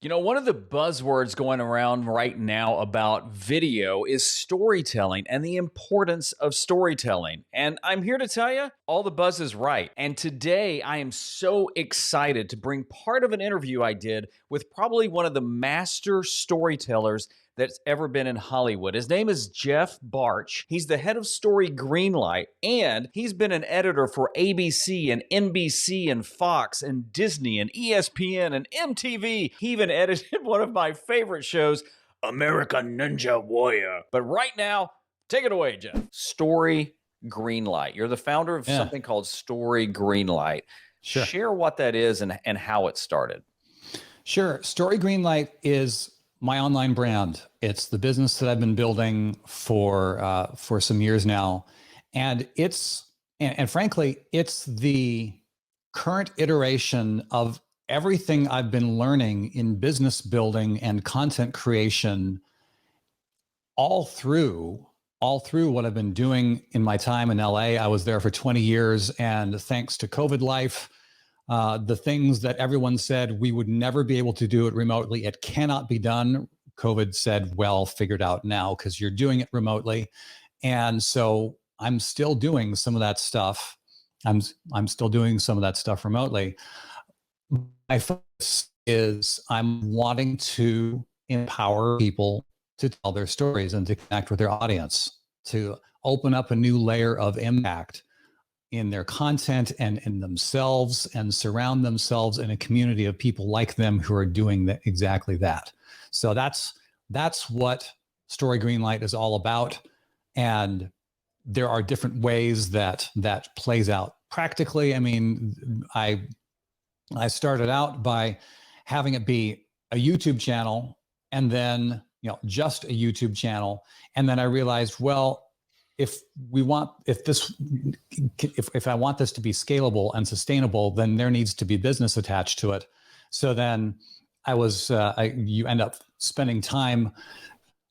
You know, one of the buzzwords going around right now about video is storytelling and the importance of storytelling. And I'm here to tell you, all the buzz is right. And today I am so excited to bring part of an interview I did with probably one of the master storytellers that's ever been in Hollywood. His name is Jeff Bartsch. He's the head of Story Greenlight, and he's been an editor for ABC and NBC and Fox and Disney and ESPN and MTV. He even edited one of my favorite shows, American Ninja Warrior. But right now, take it away, Jeff. Story Greenlight. You're the founder of something called Story Greenlight. Sure. Share what that is and how it started. Sure. Story Greenlight is my online brand. It's the business that I've been building for some years now, and frankly, it's the current iteration of everything I've been learning in business building and content creation, all through what I've been doing in my time in LA. I was there for 20 years, and thanks to COVID life, the things that everyone said we would never be able to do it remotely, it cannot be done. COVID said, well, figured out now because you're doing it remotely. And so I'm still doing some of that stuff. I'm still doing some of that stuff remotely. My focus is I'm wanting to empower people to tell their stories and to connect with their audience, to open up a new layer of impact in their content and in themselves, and surround themselves in a community of people like them who are doing exactly that. So that's what Story Greenlight is all about. And there are different ways that plays out practically. I mean, I started out by having it be a YouTube channel, and then, just a YouTube channel. And then I realized, well, if I want this to be scalable and sustainable, then there needs to be business attached to it. So then you end up spending time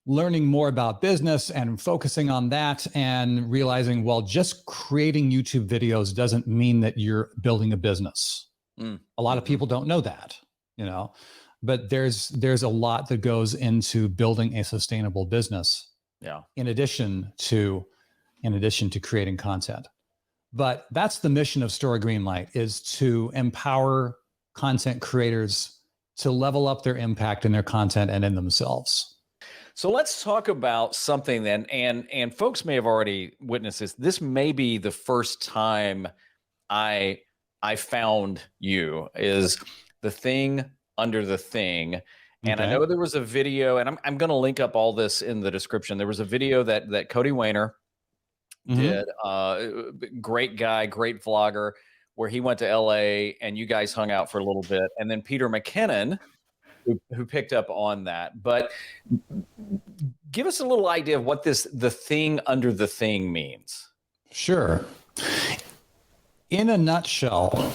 learning more about business and focusing on that, and realizing, well, just creating YouTube videos doesn't mean that you're building a business. A lot of people don't know that, but there's a lot that goes into building a sustainable business. Yeah. In addition to creating content. But that's the mission of Story Greenlight, is to empower content creators to level up their impact in their content and in themselves. So let's talk about something then, and folks may have already witnessed this. This may be the first time I found you, is the thing under the thing. And I know there was a video, and I'm going to link up all this in the description. There was a video that Cody Wayner did, great guy, great vlogger, where he went to LA and you guys hung out for a little bit. And then Peter McKinnon, who picked up on that. But give us a little idea of what the thing under the thing means. Sure. In a nutshell,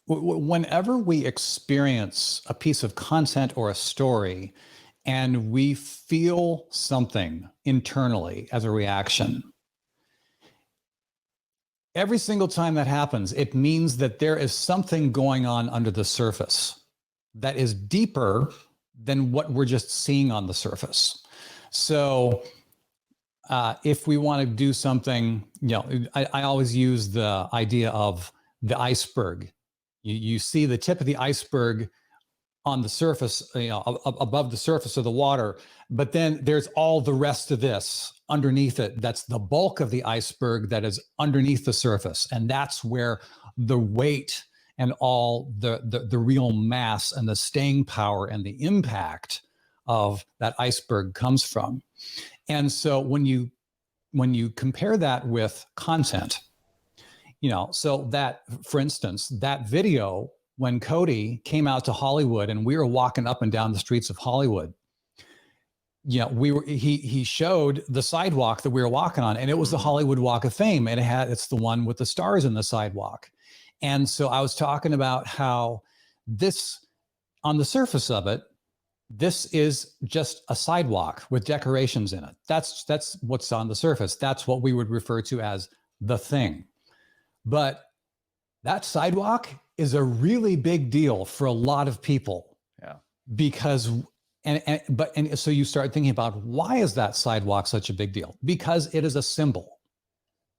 whenever we experience a piece of content or a story, and we feel something internally as a reaction, every single time that happens, it means that there is something going on under the surface that is deeper than what we're just seeing on the surface. So if we want to do something, I always use the idea of the iceberg. You see the tip of the iceberg on the surface, above the surface of the water, but then there's all the rest of this underneath it. That's the bulk of the iceberg that is underneath the surface. And that's where the weight and all the real mass and the staying power and the impact of that iceberg comes from. And so when you compare that with content, so that, for instance, that video, when Cody came out to Hollywood and we were walking up and down the streets of Hollywood, he showed the sidewalk that we were walking on, and it was the Hollywood Walk of Fame, and it's the one with the stars in the sidewalk. And so I was talking about how this, on the surface of it, this is just a sidewalk with decorations in it. That's what's on the surface. That's what we would refer to as the thing. But that sidewalk is a really big deal for a lot of people. Yeah. Because and so you start thinking about, why is that sidewalk such a big deal? Because it is a symbol.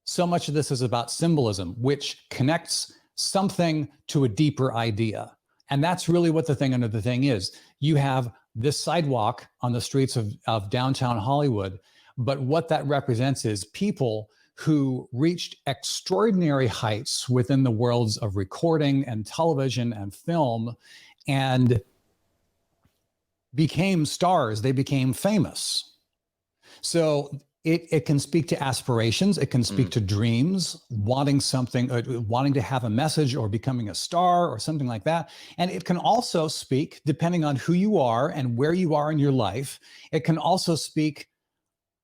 So much of this is about symbolism, which connects something to a deeper idea. And that's really what the thing under the thing is. You have this sidewalk on the streets of downtown Hollywood, but what that represents is people who reached extraordinary heights within the worlds of recording and television and film and became stars. They became famous. So it can speak to aspirations. It can speak to dreams, wanting something, wanting to have a message or becoming a star or something like that. And it can also speak, depending on who you are and where you are in your life, it can also speak,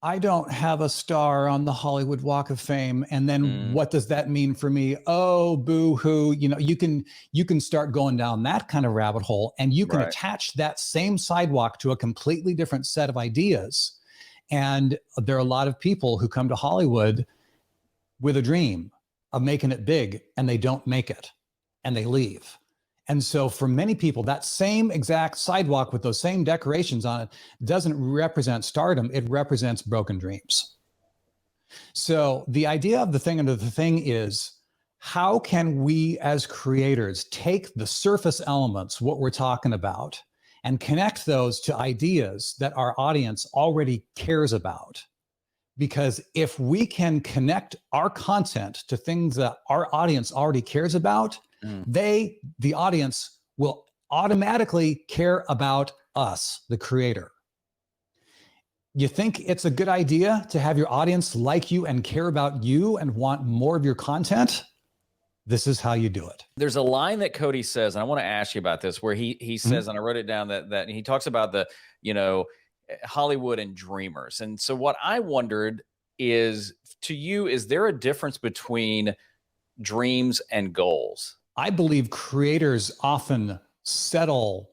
I don't have a star on the Hollywood Walk of Fame. And then what does that mean for me? Oh, boo hoo. You know, you can start going down that kind of rabbit hole, and you can attach that same sidewalk to a completely different set of ideas. And there are a lot of people who come to Hollywood with a dream of making it big, and they don't make it, and they leave. And so for many people, that same exact sidewalk with those same decorations on it doesn't represent stardom. It represents broken dreams. So the idea of the thing under the thing is, how can we as creators take the surface elements, what we're talking about, and connect those to ideas that our audience already cares about? Because if we can connect our content to things that our audience already cares about, the audience will automatically care about us, the creator. You think it's a good idea to have your audience like you and care about you and want more of your content? This is how you do it. There's a line that Cody says, and I want to ask you about this, where he says, and I wrote it down, that he talks about the, Hollywood and dreamers. And so what I wondered is, to you, is there a difference between dreams and goals? I believe creators often settle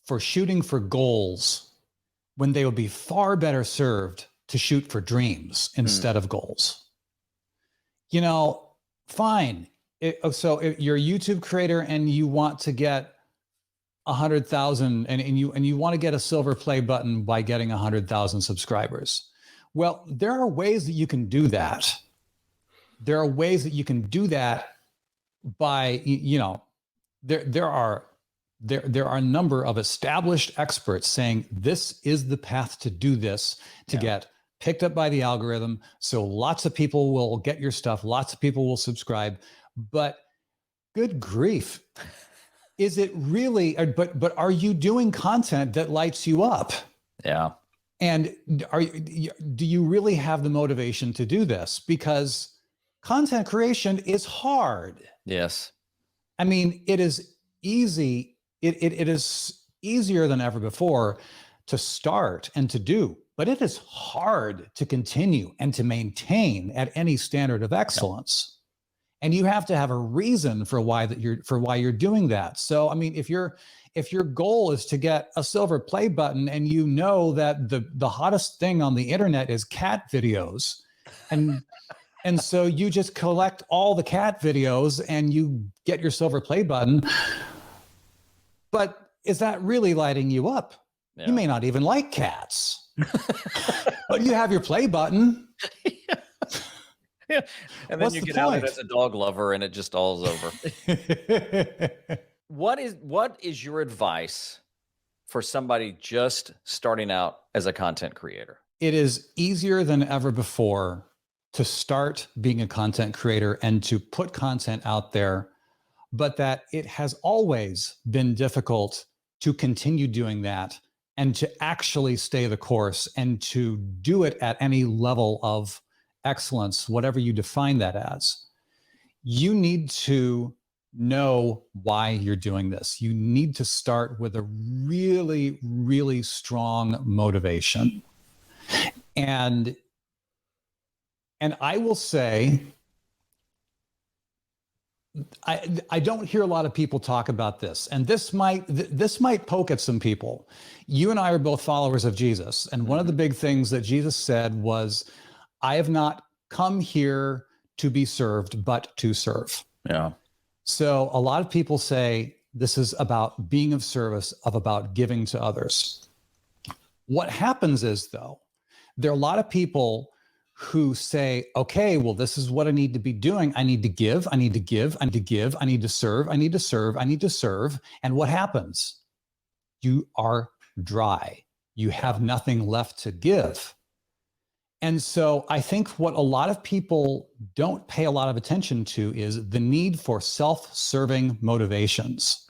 for shooting for goals when they would be far better served to shoot for dreams instead of goals. Fine. So if you're a YouTube creator and you want to get 100,000 and you want to get a silver play button by getting 100,000 subscribers. Well, there are ways that you can do that. There are ways that you can do that by, there are a number of established experts saying this is the path to do this, to get picked up by the algorithm. So lots of people will get your stuff. Lots of people will subscribe. But good grief, is it really, but are you doing content that lights you up? Yeah. And do you really have the motivation to do this? Because content creation is hard. Yes. I mean, it is easy. It is easier than ever before to start and to do, but it is hard to continue and to maintain at any standard of excellence. Yep. And you have to have a reason for why you're doing that. So, I mean, if your goal is to get a silver play button and you know that the hottest thing on the internet is cat videos, and so you just collect all the cat videos and you get your silver play button, but is that really lighting you up? Yeah. You may not even like cats, but you have your play button. Yeah. And then you get out as a dog lover and it just all's over. What is your advice for somebody just starting out as a content creator? It is easier than ever before to start being a content creator and to put content out there, but that it has always been difficult to continue doing that and to actually stay the course and to do it at any level of excellence, whatever you define that as. You need to know why you're doing this. You need to start with a really, really strong motivation. And I will say, I don't hear a lot of people talk about this, and this might poke at some people. You and I are both followers of Jesus, and one of the big things that Jesus said was, I have not come here to be served, but to serve. Yeah. So a lot of people say this is about being of service, about giving to others. What happens is, though, there are a lot of people who say, okay, well, this is what I need to be doing. I need to give, I need to give, I need to give, I need to serve, I need to serve, I need to serve. And what happens? You are dry. You have nothing left to give. And so I think what a lot of people don't pay a lot of attention to is the need for self-serving motivations.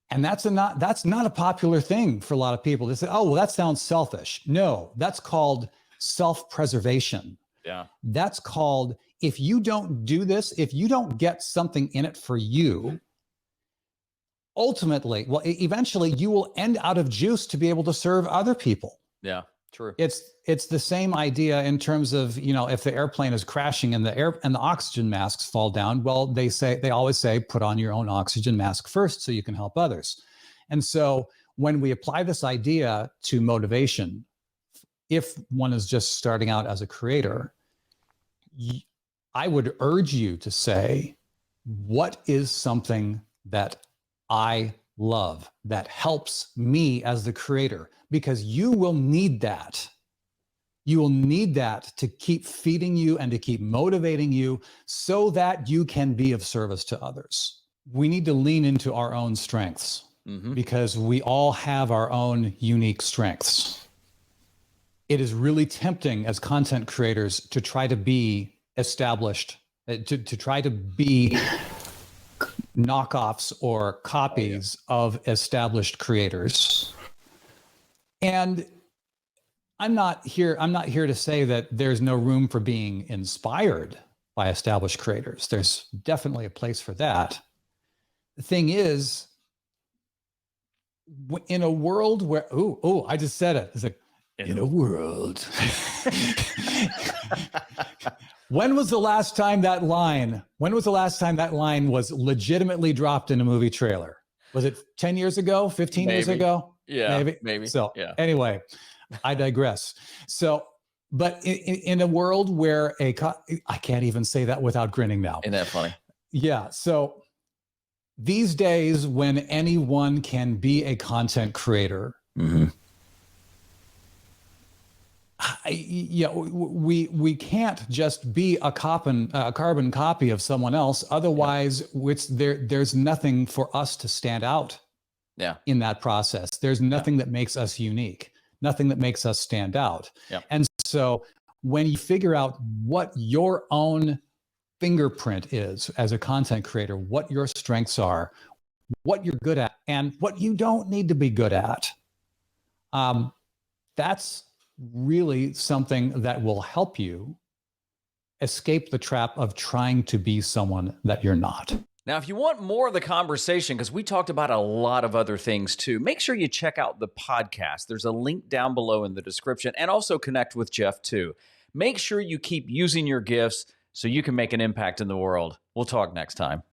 And that's not a popular thing for a lot of people. They say, oh, well, that sounds selfish. No, that's called self-preservation. Yeah. That's called, if you don't do this, if you don't get something in it for you, ultimately, well, eventually you will end out of juice to be able to serve other people. Yeah, true. It's the same idea in terms of, if the airplane is crashing and the oxygen masks fall down, well, they always say, put on your own oxygen mask first so you can help others. And so when we apply this idea to motivation, if one is just starting out as a creator, I would urge you to say, what is something that I love that helps me as the creator? Because you will need that. You will need that to keep feeding you and to keep motivating you so that you can be of service to others. We need to lean into our own strengths because we all have our own unique strengths. It is really tempting as content creators to try to be established, to try to be knockoffs or copies of established creators. And I'm not here to say that there's no room for being inspired by established creators. There's definitely a place for that. The thing is, in a world where, I just said it. It's like, in a world. When was the last time that line was legitimately dropped in a movie trailer? Was it 10 years ago, 15 years ago? Yeah, maybe. So yeah. Anyway, I digress. So, but in a world where I can't even say that without grinning now. Isn't that funny? Yeah. So these days when anyone can be a content creator, we can't just be a carbon copy of someone else. Otherwise, there's nothing for us to stand out in that process. There's nothing that makes us unique, nothing that makes us stand out. And so when you figure out what your own fingerprint is as a content creator, what your strengths are, what you're good at, and what you don't need to be good at, that's really something that will help you escape the trap of trying to be someone that you're not. Now, if you want more of the conversation, because we talked about a lot of other things too, make sure you check out the podcast. There's a link down below in the description, and also connect with Jeff too. Make sure you keep using your gifts so you can make an impact in the world. We'll talk next time.